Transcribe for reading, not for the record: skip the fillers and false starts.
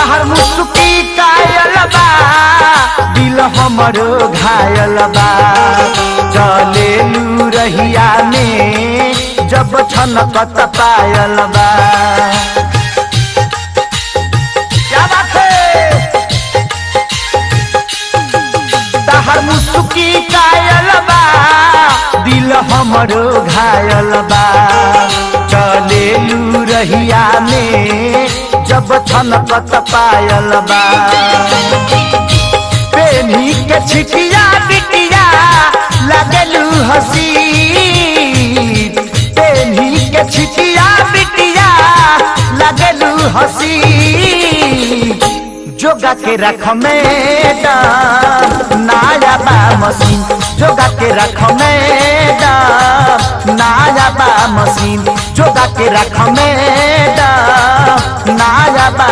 तहर मुस्की कायल बा दिल हमरो घायल बा चलेलू रहिया में जब छनकत पायल बा। क्या बात है तहर मुस्की कायल बा दिल हमरो घायल बा चलेलू रहिया में जब छनकत पायल बा। पेनी के छिटिया बिटिया लगलू हसी पेनी के छिटिया बिटिया लगलू हसी जोगा के रख मैडम नाया बा मशीन जोगा के रख मैडम नाया बा मशीन जोगा के रख मैडम नाया बा।